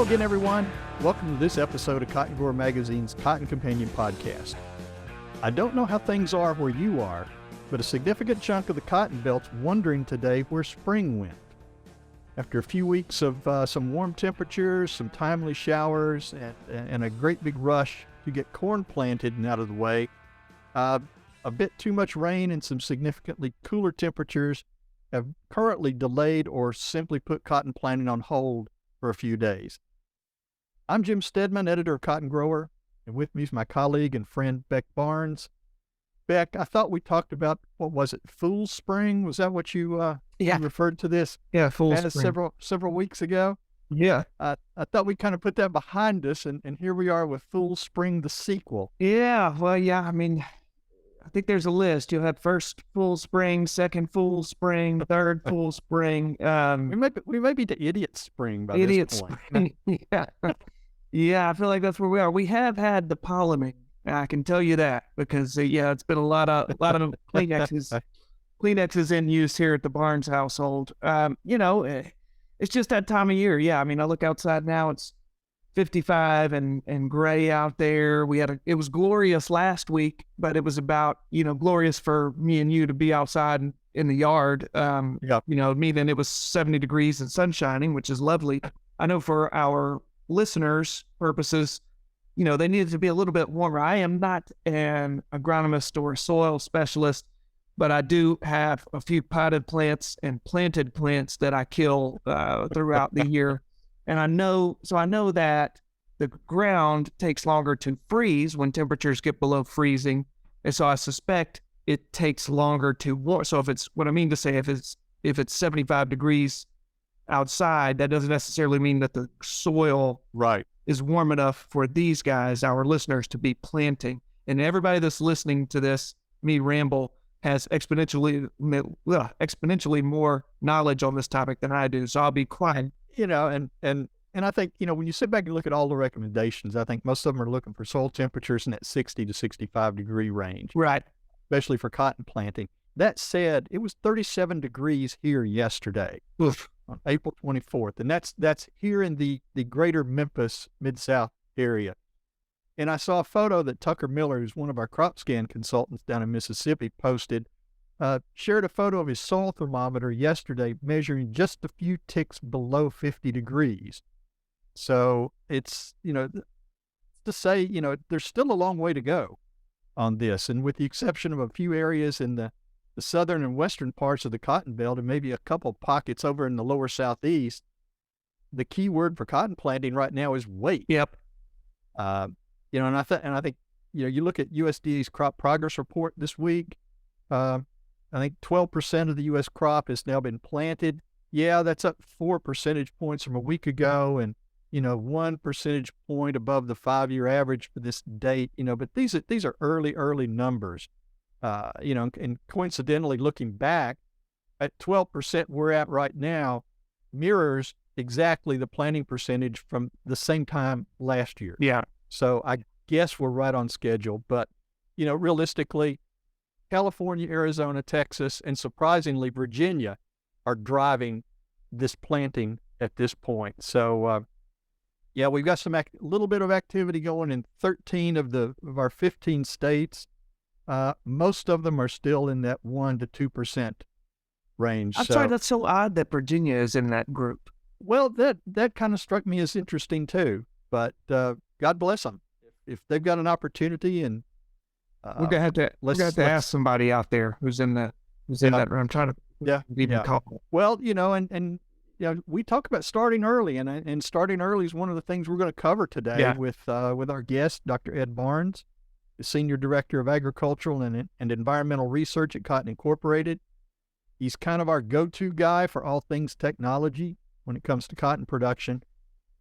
again, everyone. Welcome to this episode of Cotton Grower Magazine's Cotton Companion podcast. I don't know how things are where you are, but a significant chunk of the cotton belt's wondering today where spring went. After a few weeks of some warm temperatures, some timely showers, and a great big rush to get corn planted and out of the way, a bit too much rain and some significantly cooler temperatures have currently delayed or simply put cotton planting on hold for a few days. I'm Jim Stedman, editor of Cotton Grower, and with me is my colleague and friend Beck Barnes. Beck, I thought we talked about, what was it, Fool's Spring? Was that what you referred to this? Yeah, Fool's Spring. Several weeks ago? Yeah. I thought we kind of put that behind us, and here we are with Fool's Spring, the sequel. Yeah, well, yeah, I mean, I think there's a list. You'll have first Fool's Spring, second Fool's Spring, third Fool's Spring. We may be to Idiot Spring by Idiot this point. Spring. Yeah. Yeah, I feel like that's where we are. We have had the pollen. I can tell you that because it's been a lot of Kleenexes in use here at the Barnes household. It's just that time of year. Yeah, I mean, I look outside now, it's 55 and gray out there. It was glorious last week, but it was about, glorious for me and you to be outside in the yard. Meaning it was 70 degrees and sun shining, which is lovely. I know for our listeners' purposes, they needed to be a little bit warmer. I am not an agronomist or a soil specialist, but I do have a few potted plants and planted plants that I kill throughout the year. And I know that the ground takes longer to freeze when temperatures get below freezing. And so I suspect it takes longer to warm. So if it's 75 degrees outside, that doesn't necessarily mean that the soil is warm enough for these guys, our listeners, to be planting. And everybody that's listening to this, me ramble, has exponentially more knowledge on this topic than I do. So I'll be quiet. And I think, when you sit back and look at all the recommendations, I think most of them are looking for soil temperatures in that 60 to 65 degree range. Right. Especially for cotton planting. That said, it was 37 degrees here yesterday. Oof. On April 24th. And that's here in the greater Memphis, Mid-South area. And I saw a photo that Tucker Miller, who's one of our crop scan consultants down in Mississippi, posted, shared a photo of his soil thermometer yesterday measuring just a few ticks below 50 degrees. So it's, to say, there's still a long way to go on this. And with the exception of a few areas in the southern and western parts of the cotton belt and maybe a couple pockets over in the lower southeast, the key word for cotton planting right now is wait. Yep. And I think, you look at USDA's crop progress report this week, I think 12% of the U.S. crop has now been planted. Yeah, that's up 4 percentage points from a week ago and, 1 percentage point above the 5-year average for this date, but these are early numbers. And coincidentally, looking back at 12% we're at right now mirrors exactly the planting percentage from the same time last year. Yeah. So I guess we're right on schedule, but, realistically, California, Arizona, Texas, and surprisingly, Virginia are driving this planting at this point. So, we've got a little bit of activity going in 13 of our 15 states. Most of them are still in that 1 to 2% range. I'm sorry, that's so odd that Virginia is in that group. Well, that kind of struck me as interesting too. But God bless them if they've got an opportunity. And we're gonna have to ask somebody out there who's in that room. I'm trying to even call. Well, and we talk about starting early, and starting early is one of the things we're going to cover today with our guest, Dr. Ed Barnes, the Senior Director of Agricultural and Environmental Research at Cotton Incorporated. He's kind of our go-to guy for all things technology when it comes to cotton production.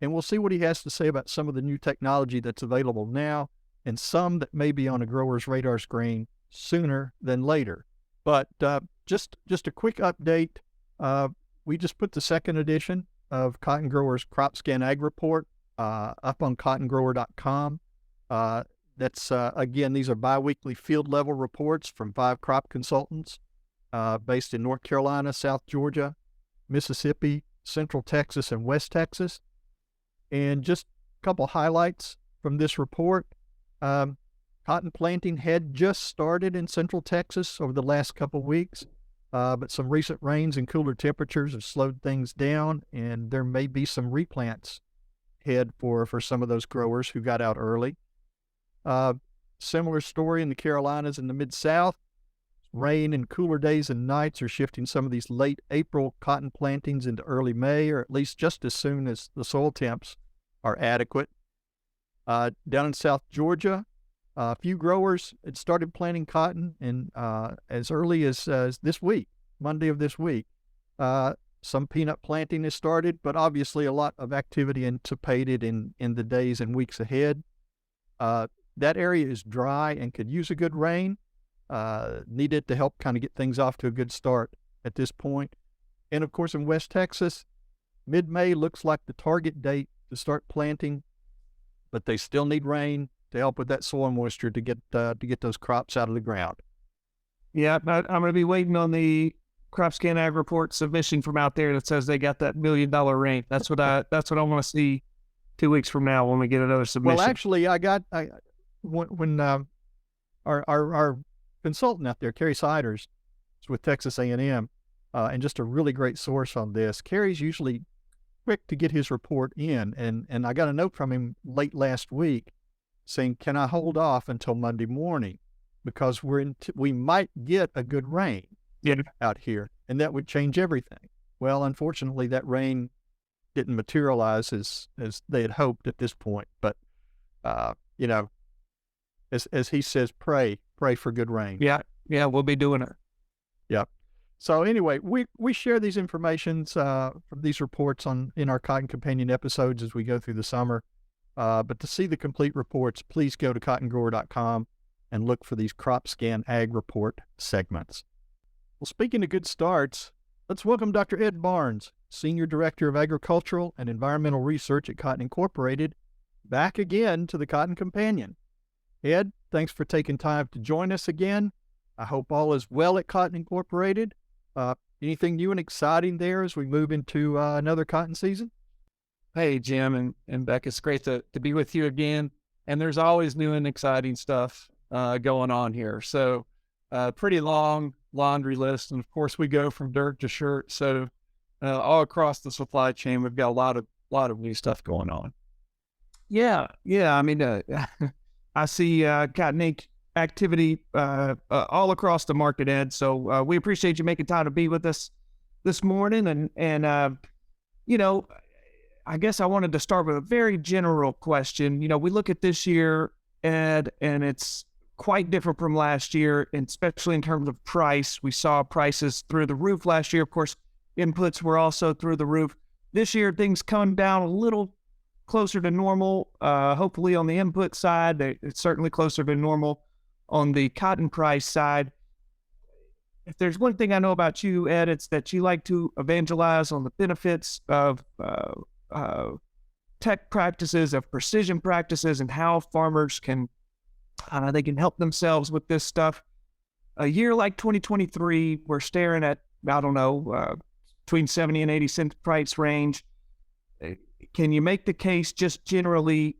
And we'll see what he has to say about some of the new technology that's available now and some that may be on a grower's radar screen sooner than later. But just a quick update. We just put the second edition of Cotton Grower's Crop Scan Ag Report up on cottongrower.com. That's, again, these are biweekly field level reports from 5 crop consultants based in North Carolina, South Georgia, Mississippi, Central Texas, and West Texas. And just a couple highlights from this report. Cotton planting had just started in central Texas over the last couple weeks, but some recent rains and cooler temperatures have slowed things down, and there may be some replants ahead for some of those growers who got out early. Similar story in the Carolinas and the Mid-South. Rain and cooler days and nights are shifting some of these late April cotton plantings into early May, or at least just as soon as the soil temps are adequate. Down in South Georgia, a few growers had started planting cotton, and as early as this week, Monday of this week. Some peanut planting has started, but obviously a lot of activity anticipated in the days and weeks ahead. That area is dry and could use a good rain. Needed to help kind of get things off to a good start at this point. And of course, in West Texas, mid-May looks like the target date to start planting, but they still need rain to help with that soil moisture to get those crops out of the ground. Yeah, I'm going to be waiting on the CropScan Ag Report submission from out there that says they got that $1 million rain. That's what I want to see 2 weeks from now when we get another submission. Well, actually, when our consultant out there, Carrie Siders, is with Texas A&M, and just a really great source on this. Carrie's usually quick to get his report in, and I got a note from him late last week saying, "Can I hold off until Monday morning because we might get a good rain out here, and that would change everything." Well, unfortunately, that rain didn't materialize as they had hoped at this point. But as he says, pray for good rain. Yeah, we'll be doing it. Yep. So anyway, we share these informations from these reports in our Cotton Companion episodes as we go through the summer. But to see the complete reports, please go to cottongrower.com and look for these CropScan Ag Report segments. Well, speaking of good starts, let's welcome Dr. Ed Barnes, Senior Director of Agricultural and Environmental Research at Cotton Incorporated, back again to the Cotton Companion. Ed, thanks for taking time to join us again. I hope all is well at Cotton Incorporated. Anything new and exciting there as we move into another cotton season? Hey, Jim and Beck, it's great to be with you again. And there's always new and exciting stuff going on here. So pretty long laundry list. And of course, we go from dirt to shirt. So all across the supply chain, we've got a lot of new stuff going on. Yeah. I mean, I see Cotton Inc. activity all across the market, Ed. So we appreciate you making time to be with us this morning. And I guess I wanted to start with a very general question. We look at this year, Ed, and it's quite different from last year, and especially in terms of price. We saw prices through the roof last year. Of course, inputs were also through the roof. This year, things come down a little closer to normal. Hopefully on the input side, it's certainly closer to normal on the cotton price side. If there's one thing I know about you, Ed, it's that you like to evangelize on the benefits of tech practices, of precision practices, and how farmers can help themselves with this stuff. A year like 2023, we're staring at, between 70 and 80 cent price range. Can you make the case just generally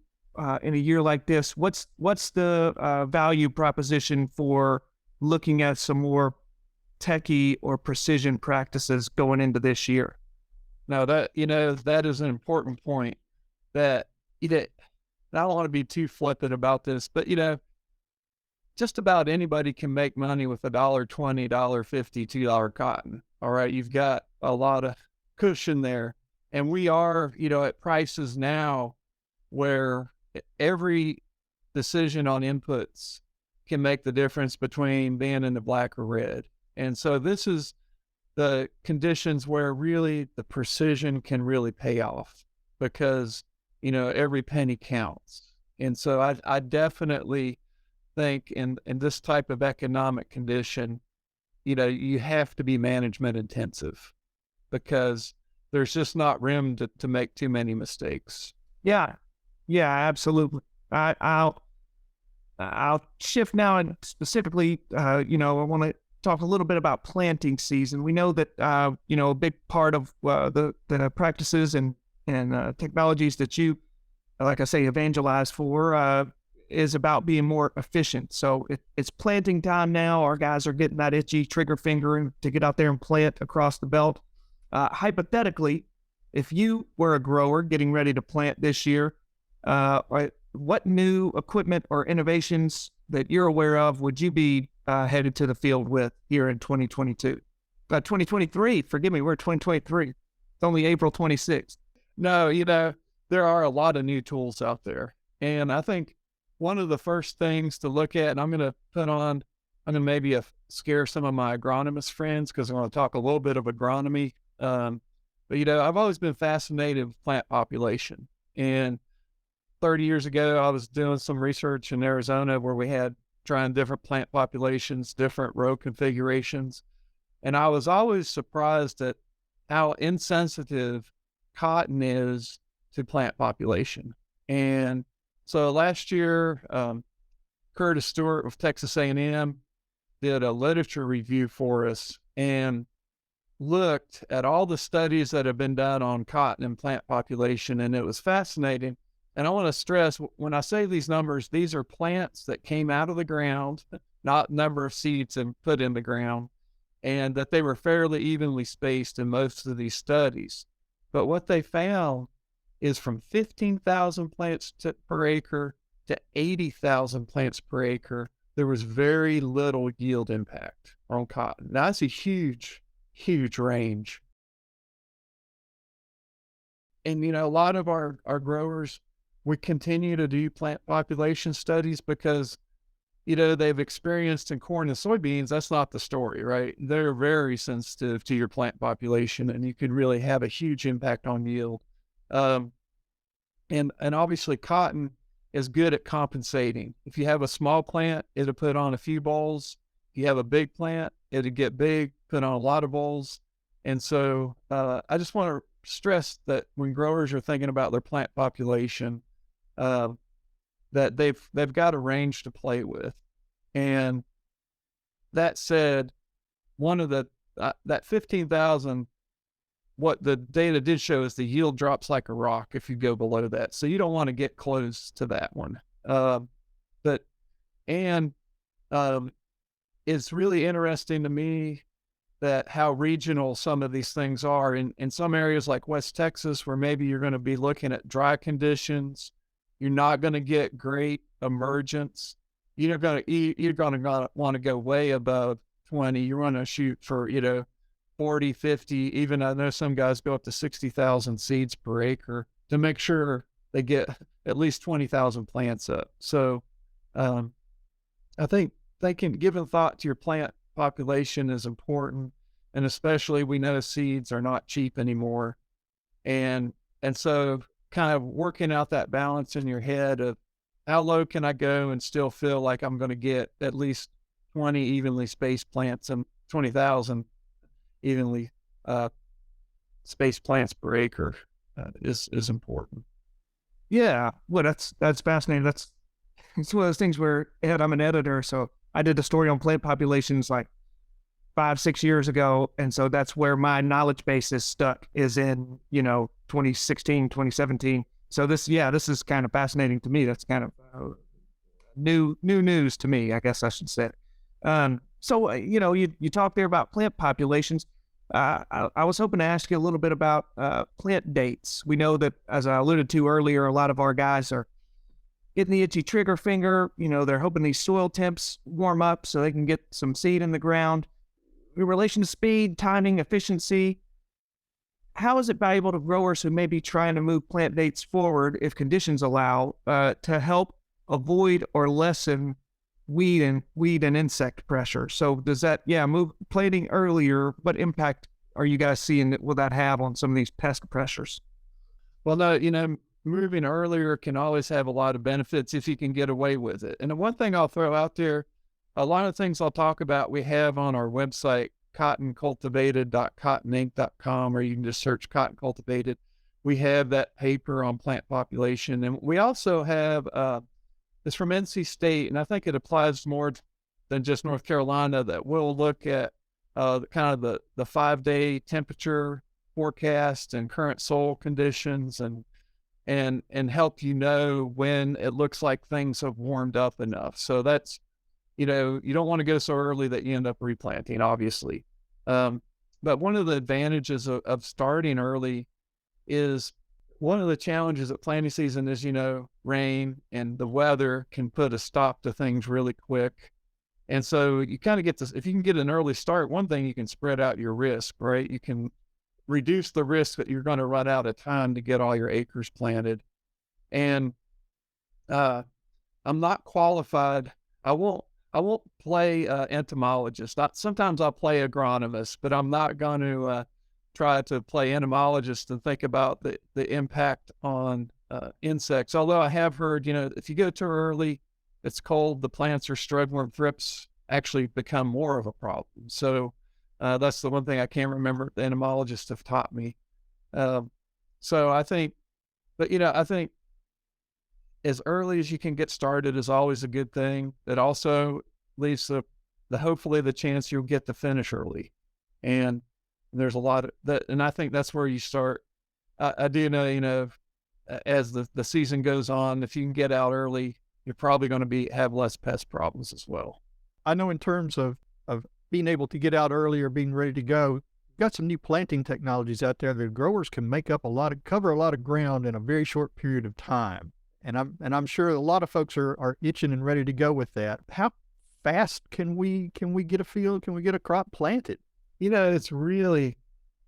in a year like this? What's the value proposition for looking at some more techie or precision practices going into this year? No, that is an important point. That I don't want to be too flippant about this, but just about anybody can make money with $1.20, $1.50, $2 cotton. All right, you've got a lot of cushion there, and we are at prices now where every decision on inputs can make the difference between being in the black or red. And so this is the conditions where really the precision can really pay off, because every penny counts. And so I definitely think in this type of economic condition, you have to be management intensive, because there's just not room to make too many mistakes. Yeah, absolutely. I'll shift now, and specifically, I want to talk a little bit about planting season. We know that a big part of the practices and and technologies that you, like I say, evangelize for, is about being more efficient. So it's planting time now. Our guys are getting that itchy trigger finger to get out there and plant across the belt. Hypothetically, if you were a grower getting ready to plant this year, what new equipment or innovations that you're aware of would you be headed to the field with here in 2022? 2023, forgive me, we're 2023. It's only April 26th. No, there are a lot of new tools out there. And I think one of the first things to look at, and I'm going to maybe scare some of my agronomist friends because I'm going to talk a little bit of agronomy. But I've always been fascinated with plant population. And 30 years ago, I was doing some research in Arizona where we had trying different plant populations, different row configurations. And I was always surprised at how insensitive cotton is to plant population. And so last year, Curtis Stewart of Texas A&M did a literature review for us and looked at all the studies that have been done on cotton and plant population, and it was fascinating. And I want to stress, when I say these numbers, these are plants that came out of the ground, not number of seeds and put in the ground, and that they were fairly evenly spaced in most of these studies. But what they found is from 15,000 plants per acre to 80,000 plants per acre, there was very little yield impact on cotton. Now, that's a huge, huge range. And, a lot of our growers, we continue to do plant population studies because, they've experienced in corn and soybeans, that's not the story, right? They're very sensitive to your plant population, and you can really have a huge impact on yield. And obviously cotton is good at compensating. If you have a small plant, it'll put on a few bolls. If you have a big plant, it'll get big, put on a lot of bolls. And so I just want to stress that when growers are thinking about their plant population, that they've got a range to play with. And that said, one of that 15,000, what the data did show is the yield drops like a rock if you go below that. So you don't want to get close to that one. It's really interesting to me that how regional some of these things are in some areas like West Texas, where maybe you're going to be looking at dry conditions. You're not going to get great emergence. You're going to want to go way above 20. You want to shoot for, 40, 50, even I know some guys go up to 60,000 seeds per acre to make sure they get at least 20,000 plants up. So I think giving thought to your plant population is important. And especially we know seeds are not cheap anymore. And so kind of working out that balance in your head of how low can I go and still feel like I'm going to get at least 20 evenly spaced plants and 20,000 evenly spaced plants per acre is important. Yeah, well, that's fascinating. It's one of those things where, Ed, I'm an editor, so I did a story on plant populations like 5-6 years ago, and so that's where my knowledge base is stuck, is in 2016, 2017. So this is kind of fascinating to me. That's kind of new news to me, I guess I should say. So you talked there about plant populations. I was hoping to ask you a little bit about plant dates. We know that, as I alluded to earlier, a lot of our guys are getting the itchy trigger finger. They're hoping these soil temps warm up so they can get some seed in the ground. In relation to speed, timing, efficiency, how is it valuable to growers who may be trying to move plant dates forward, if conditions allow, to help avoid or lessen weed and insect pressure? So does that, move planting earlier, what impact are you guys seeing that will that have on some of these pest pressures? Well, no, moving earlier can always have a lot of benefits if you can get away with it. And the one thing I'll throw out there, a lot of things I'll talk about we have on our website, cottoncultivated.cottoninc.com, or you can just search Cotton Cultivated. We have that paper on plant population. And we also have, it's from NC State, and I think it applies more than just North Carolina, that we'll look at kind of the 5-day temperature forecast and current soil conditions and help you know when it looks like things have warmed up enough. So that's, you don't want to go so early that you end up replanting, obviously. But one of the advantages of starting early is one of the challenges at planting season is, rain and the weather can put a stop to things really quick. And so you kind of get this, if you can get an early start, one thing, you can spread out your risk, right? You can reduce the risk that you're going to run out of time to get all your acres planted. And I'm not qualified. I won't play entomologist. Sometimes I'll play agronomist, but I'm not going to try to play entomologist and think about the impact on insects. Although I have heard, if you go too early, it's cold, the plants are struggling, thrips actually become more of a problem. So that's the one thing I can't remember the entomologists have taught me. So I think as early as you can get started is always a good thing. It also leaves hopefully the chance you'll get to finish early. And there's a lot of that, and I think that's where you start. I do know, as the season goes on, if you can get out early, you're probably going to have less pest problems as well. I know in terms of being able to get out early or being ready to go, we've got some new planting technologies out there that growers can cover a lot of ground in a very short period of time. And I'm sure a lot of folks are itching and ready to go with that. How fast can we get a field? Can we get a crop planted? It's really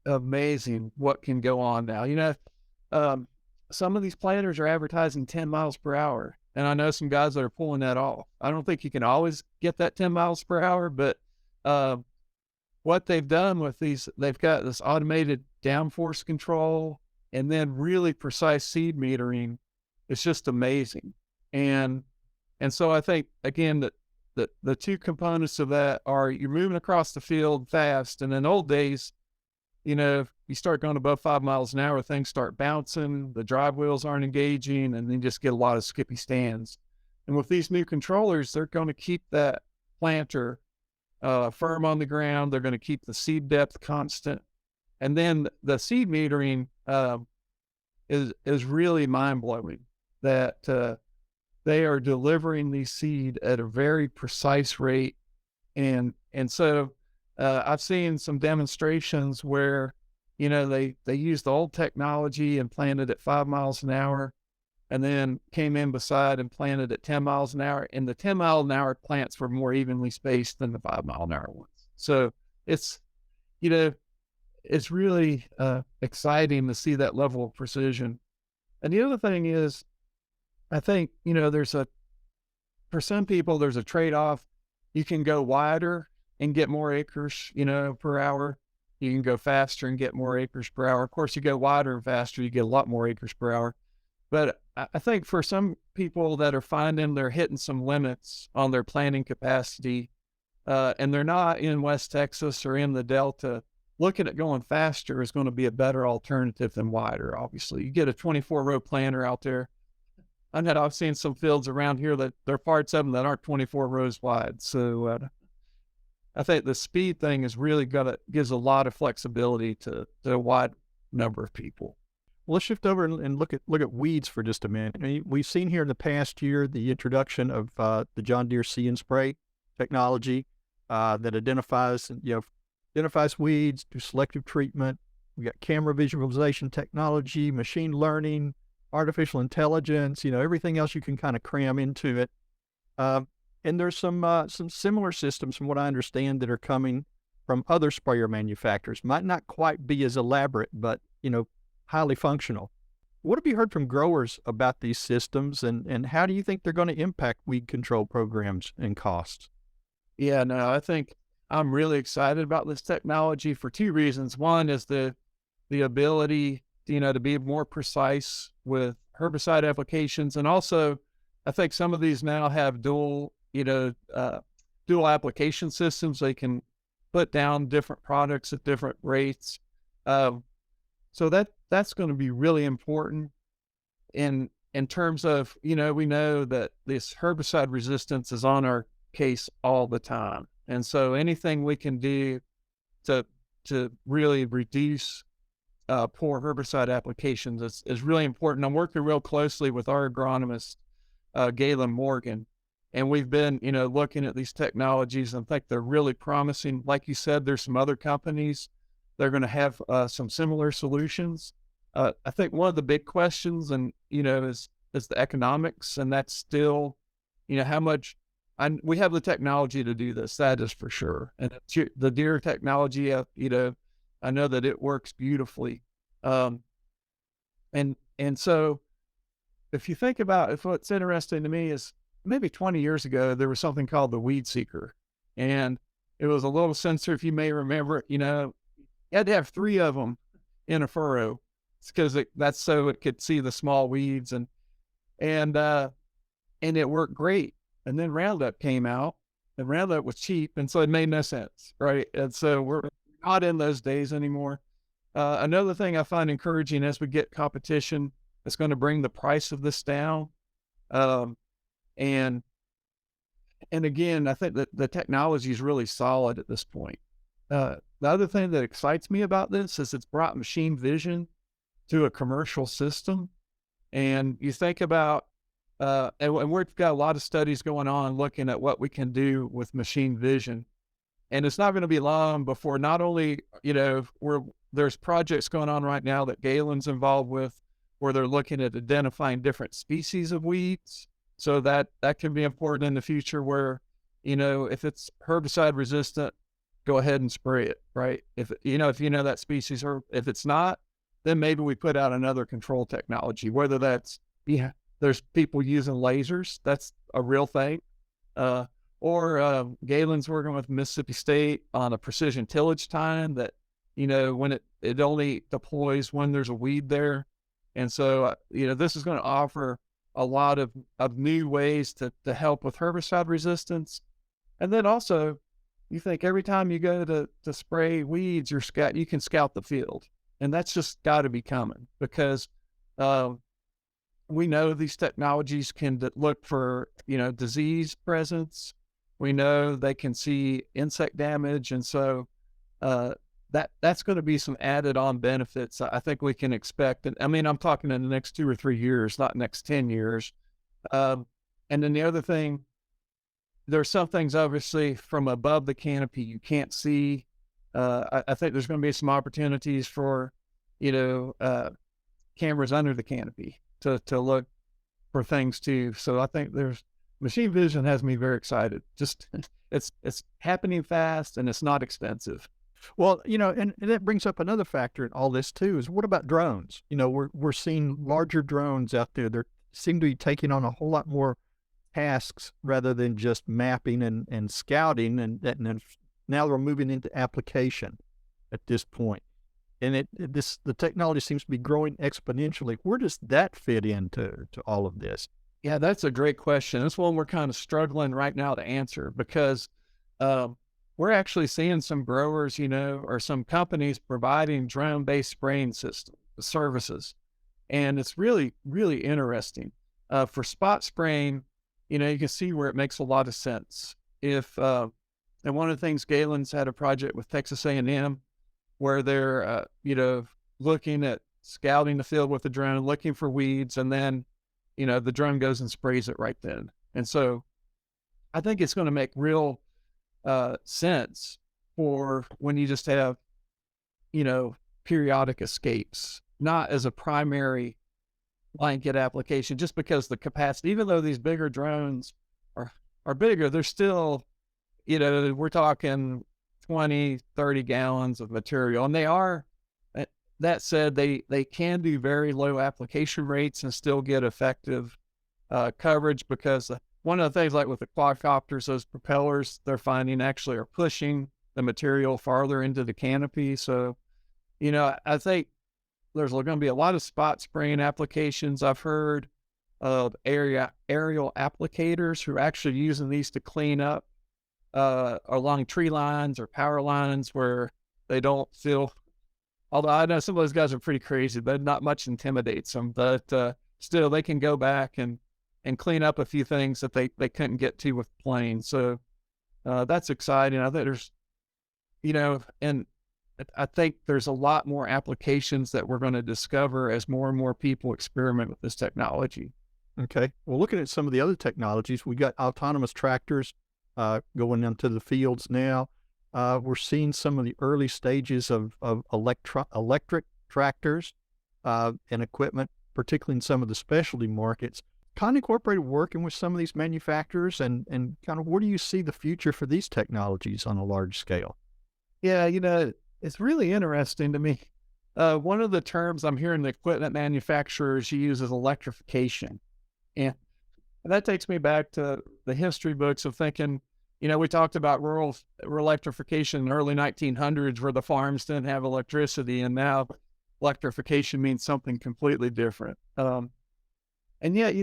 amazing what can go on now. Some of these planters are advertising 10 miles per hour. And I know some guys that are pulling that off. I don't think you can always get that 10 miles per hour, but what they've done with these, they've got this automated downforce control and then really precise seed metering. It's just amazing. And so I think, again, that the two components of that are you're moving across the field fast. And in old days, you start going above 5 miles an hour, things start bouncing, the drive wheels aren't engaging, and then you just get a lot of skippy stands. And with these new controllers, they're going to keep that planter firm on the ground. They're going to keep the seed depth constant. And then the seed metering is really mind-blowing that they are delivering these seed at a very precise rate. And so I've seen some demonstrations where, they used the old technology and planted at 5 miles an hour and then came in beside and planted at 10 miles an hour. And the 10 mile an hour plants were more evenly spaced than the 5 mile an hour ones. So it's really exciting to see that level of precision. And the other thing is, I think, for some people, there's a trade-off. You can go wider and get more acres, per hour. You can go faster and get more acres per hour. Of course, you go wider and faster, you get a lot more acres per hour. But I think for some people that are finding they're hitting some limits on their planting capacity, and they're not in West Texas or in the Delta, looking at going faster is going to be a better alternative than wider, obviously. You get a 24-row planter out there. I know I've seen some fields around here that there are parts of them that aren't 24 rows wide. So I think the speed thing is really gives a lot of flexibility to a wide number of people. Well, let's shift over and look at weeds for just a minute. We've seen here in the past year the introduction of the John Deere See and Spray technology that identifies weeds, do selective treatment. We got camera visualization technology, machine learning, artificial intelligence, everything else you can kind of cram into it. And there's some similar systems, from what I understand, that are coming from other sprayer manufacturers. Might not quite be as elaborate, but, highly functional. What have you heard from growers about these systems, and how do you think they're going to impact weed control programs and costs? Yeah, no, I think I'm really excited about this technology for two reasons. One is the ability, to be more precise with herbicide applications. And also, I think some of these now have dual application systems. They can put down different products at different rates. So that's going to be really important in terms of, we know that this herbicide resistance is on our case all the time. And so anything we can do to really reduce poor herbicide applications is really important. I'm working real closely with our agronomist, Galen Morgan, and we've been, looking at these technologies and think they're really promising. Like you said, there's some other companies that are going to have some similar solutions. I think one of the big questions, and is the economics, and that's still, how much. We have the technology to do this. That is for sure. And the Deere technology, I know that it works beautifully. And so, if you think about, if what's interesting to me is, maybe 20 years ago, there was something called the Weed Seeker. And it was a little sensor, if you may remember, you had to have 3 of them in a furrow. It's because that's so it could see the small weeds, and it worked great. And then Roundup came out, and Roundup was cheap, and so it made no sense, right? And so we're not in those days anymore. Another thing I find encouraging as we get competition, it's going to bring the price of this down. And again, I think that the technology is really solid at this point. The other thing that excites me about this is it's brought machine vision to a commercial system. And you think about, and we've got a lot of studies going on looking at what we can do with machine vision. And it's not going to be long before not only, there's projects going on right now that Galen's involved with, where they're looking at identifying different species of weeds. So that can be important in the future where, if it's herbicide resistant, go ahead and spray it, right? If that species, or if it's not, then maybe we put out another control technology, whether that's, there's people using lasers. That's a real thing. Or Galen's working with Mississippi State on a precision tillage time that, when it only deploys when there's a weed there. And so, this is going to offer a lot of new ways to help with herbicide resistance. And then also, you think every time you go to spray weeds, you can scout the field. And that's just got to be coming, because we know these technologies can look for, disease presence. We know they can see insect damage. And so that's going to be some added on benefits I think we can expect. And I mean, I'm talking in the next 2 or 3 years, not next 10 years. And then the other thing, there's some things obviously from above the canopy you can't see. I think there's going to be some opportunities for, cameras under the canopy to look for things too. So I think machine vision has me very excited. Just it's happening fast, and it's not expensive. Well, and that brings up another factor in all this too, is what about drones? We're seeing larger drones out there. They seem to be taking on a whole lot more tasks rather than just mapping and scouting, and now they're moving into application at this point. And the technology seems to be growing exponentially. Where does that fit into all of this? Yeah, that's a great question. That's one we're kind of struggling right now to answer, because we're actually seeing some growers, or some companies providing drone-based spraying services. And it's really, really interesting. For spot spraying, you can see where it makes a lot of sense. And one of the things, Galen's had a project with Texas A&M where they're, looking at scouting the field with the drone, looking for weeds, and then, the drone goes and sprays it right then. And so I think it's going to make real sense for when you just have, periodic escapes, not as a primary blanket application, just because the capacity, even though these bigger drones are bigger, they're still, we're talking 20, 30 gallons of material. And they are, that said, they can do very low application rates and still get effective coverage, because one of the things, like with the quadcopters, those propellers they're finding actually are pushing the material farther into the canopy. So, I think there's going to be a lot of spot spraying applications. I've heard of aerial applicators who are actually using these to clean up along tree lines or power lines where they don't feel, although I know some of those guys are pretty crazy, but not much intimidates them. But still, they can go back and clean up a few things that they couldn't get to with planes. So that's exciting. I think there's, and I think there's a lot more applications that we're going to discover as more and more people experiment with this technology. Okay. Well, looking at some of the other technologies, we got autonomous tractors going into the fields now. We're seeing some of the early stages of electric tractors and equipment, particularly in some of the specialty markets. Con Incorporated working with some of these manufacturers, and kind of where do you see the future for these technologies on a large scale? Yeah, it's really interesting to me. One of the terms I'm hearing the equipment manufacturers use is electrification. And that takes me back to the history books of thinking, we talked about rural electrification in the early 1900s where the farms didn't have electricity, and now electrification means something completely different. And yet,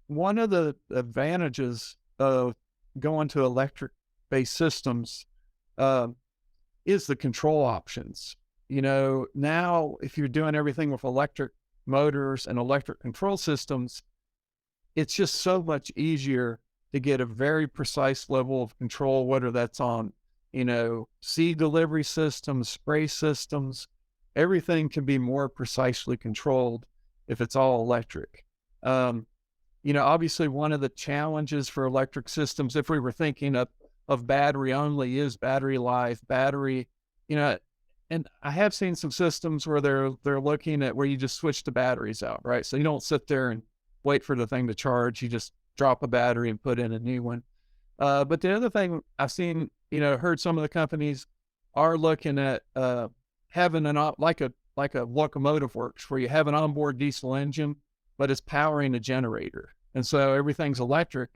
one of the advantages of going to electric-based systems is the control options. Now if you're doing everything with electric motors and electric control systems, it's just so much easier to get a very precise level of control, whether that's on, seed delivery systems, spray systems. Everything can be more precisely controlled if it's all electric. Obviously one of the challenges for electric systems, if we were thinking of battery only, is battery life, and I have seen some systems where they're looking at where you just switch the batteries out, right? So you don't sit there and wait for the thing to charge. You just drop a battery and put in a new one. But the other thing I've seen, heard some of the companies are looking at having like a locomotive works, where you have an onboard diesel engine, but it's powering a generator. And so everything's electric,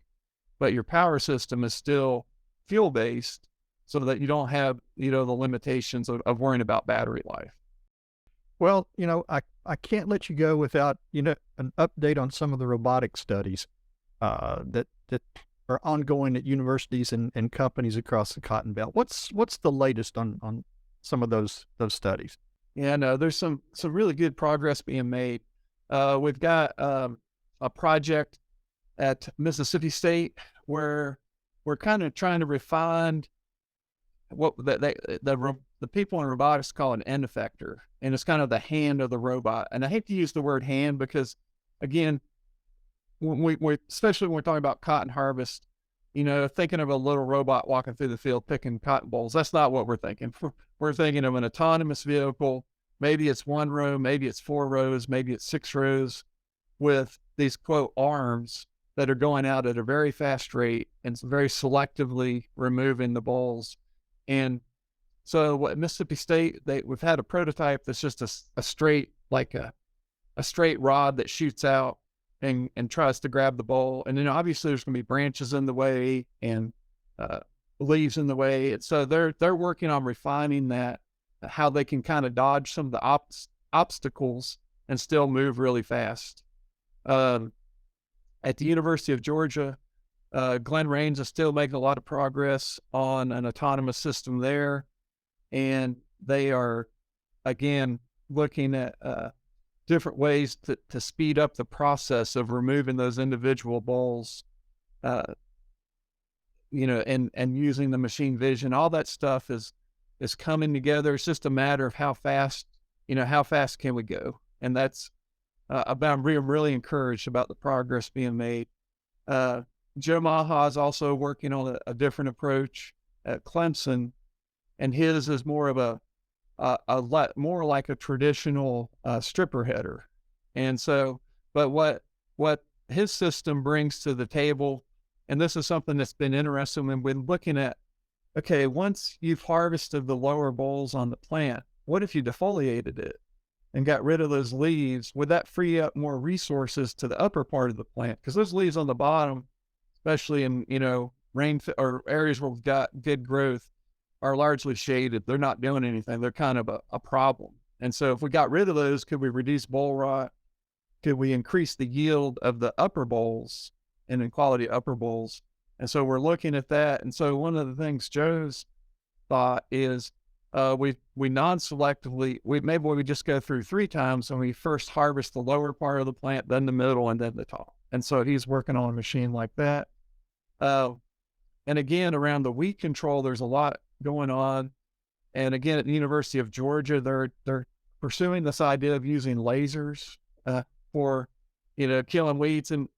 but your power system is still fuel-based, so that you don't have, the limitations of worrying about battery life. Well, I can't let you go without, an update on some of the robotic studies that are ongoing at universities and companies across the Cotton Belt. What's the latest on some of those studies? Yeah, no, there's some really good progress being made. We've got a project at Mississippi State where we're kind of trying to refine what the people in robotics call an end effector, and it's kind of the hand of the robot. And I hate to use the word hand because, again, when we especially when we're talking about cotton harvest, thinking of a little robot walking through the field picking cotton bolls, that's not what we're thinking. We're thinking of an autonomous vehicle. Maybe it's 1 row, maybe it's 4 rows, maybe it's 6 rows, with these quote arms that are going out at a very fast rate and very selectively removing the bolls. And so at Mississippi State, we've had a prototype that's just a straight, like a straight rod that shoots out and tries to grab the bowl. And then obviously there's going to be branches in the way and leaves in the way. And so they're working on refining that, how they can kind of dodge some of the obstacles and still move really fast. At the University of Georgia, Glenn Rains is still making a lot of progress on an autonomous system there. And they are, again, looking at different ways to speed up the process of removing those individual bowls, and using the machine vision. All that stuff is coming together. It's just a matter of how fast can we go? And that's, I'm really encouraged about the progress being made. Joe Maha is also working on a different approach at Clemson, and his is more of more like a traditional stripper header. And so, but what his system brings to the table, and this is something that's been interesting when we're looking at, okay, once you've harvested the lower bolls on the plant, what if you defoliated it and got rid of those leaves? Would that free up more resources to the upper part of the plant? Because those leaves on the bottom, especially in, rain or areas where we've got good growth, are largely shaded. They're not doing anything. They're kind of a problem. And so if we got rid of those, could we reduce boll rot? Could we increase the yield of the upper bolls and the quality of upper bolls? And so we're looking at that. And so one of the things Joe's thought is we non-selectively, maybe we just go through 3 times, and we first harvest the lower part of the plant, then the middle, and then the top. And so he's working on a machine like that. And again, around the weed control, there's a lot going on. And again, at the University of Georgia, they're pursuing this idea of using lasers for, killing weeds. And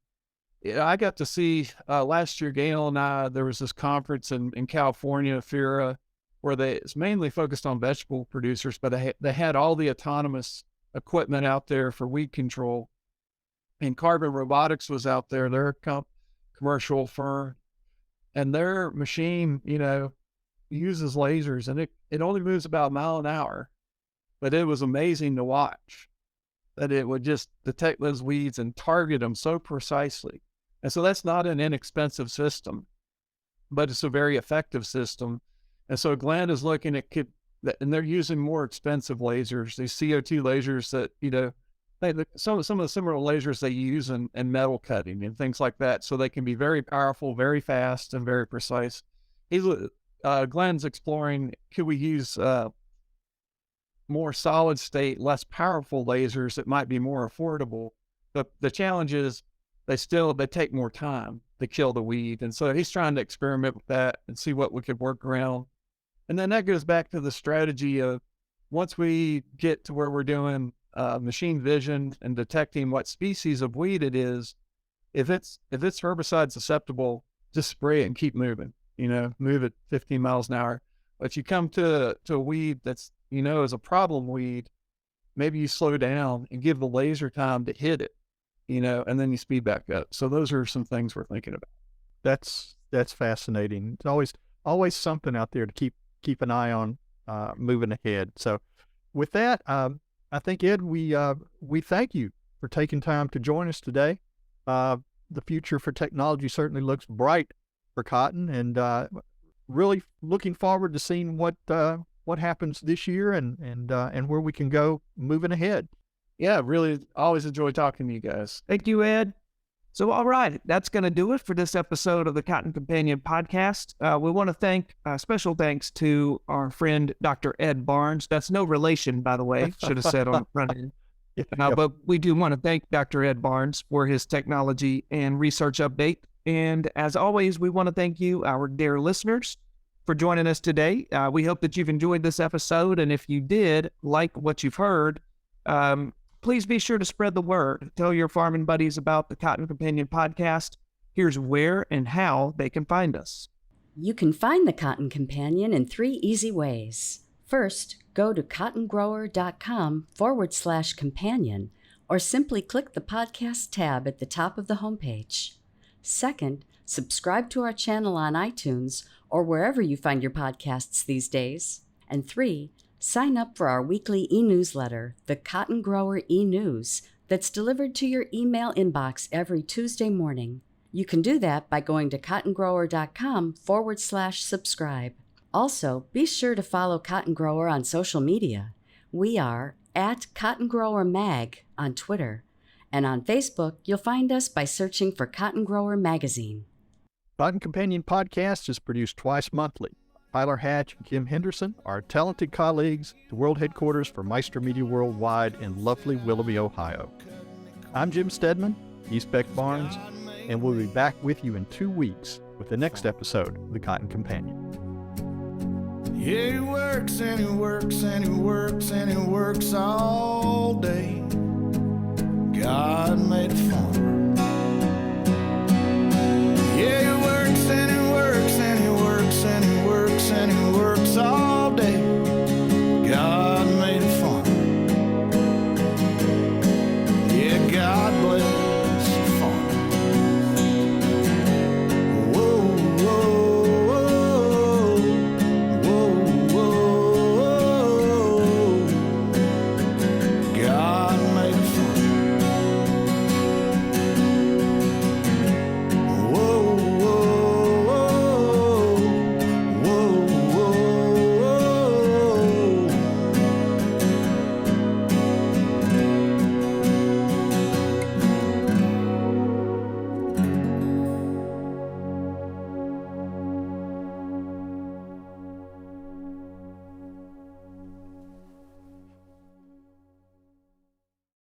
I got to see last year, Gail and I, there was this conference in California, FIRA, where it's mainly focused on vegetable producers, but they had all the autonomous equipment out there for weed control. And Carbon Robotics was out there, their commercial firm, and their machine, uses lasers, and it only moves about a mile an hour, but it was amazing to watch that it would just detect those weeds and target them so precisely. And so that's not an inexpensive system, but it's a very effective system. And so Glenn is looking at and they're using more expensive lasers, these CO2 lasers that, some of the similar lasers they use in metal cutting and things like that. So they can be very powerful, very fast, and very precise. Glenn's exploring, could we use more solid state, less powerful lasers that might be more affordable? But the challenge is they take more time to kill the weed. And so he's trying to experiment with that and see what we could work around. And then that goes back to the strategy of, once we get to where we're doing machine vision and detecting what species of weed it is, if it's herbicide susceptible, just spray it and keep moving. Move at 15 miles an hour. But you come to a weed that's, is a problem weed, maybe you slow down and give the laser time to hit it, and then you speed back up. So those are some things we're thinking about. That's fascinating. It's always something out there to keep an eye on, moving ahead. So with that, I think, Ed, we thank you for taking time to join us today. The future for technology certainly looks bright for cotton, and really looking forward to seeing what happens this year and where we can go moving ahead. Yeah, really always enjoy talking to you guys. Thank you, Ed. So, all right, that's going to do it for this episode of the Cotton Companion podcast. We want to thank, special thanks to our friend, Dr. Ed Barnes. That's no relation, by the way, should have said on the front end. But we do want to thank Dr. Ed Barnes for his technology and research update. And as always, we want to thank you, our dear listeners, for joining us today. We hope that you've enjoyed this episode. And if you did like what you've heard, please be sure to spread the word. Tell your farming buddies about the Cotton Companion podcast. Here's where and how they can find us. You can find the Cotton Companion in 3 easy ways. First, go to cottongrower.com/companion, or simply click the podcast tab at the top of the homepage. Second, subscribe to our channel on iTunes or wherever you find your podcasts these days. And 3, sign up for our weekly e-newsletter, the Cotton Grower e-News, that's delivered to your email inbox every Tuesday morning. You can do that by going to cottongrower.com/subscribe. Also, be sure to follow Cotton Grower on social media. We are at Cotton Grower Mag on Twitter. And on Facebook, you'll find us by searching for Cotton Grower Magazine. Cotton Companion Podcast is produced twice monthly. Tyler Hatch and Kim Henderson are talented colleagues at the world headquarters for Meister Media Worldwide in lovely Willoughby, Ohio. I'm Jim Stedman, East Beck Barnes, and we'll be back with you in 2 weeks with the next episode of the Cotton Companion. Yeah, he works and he works and he works and he works all day. God made a farmer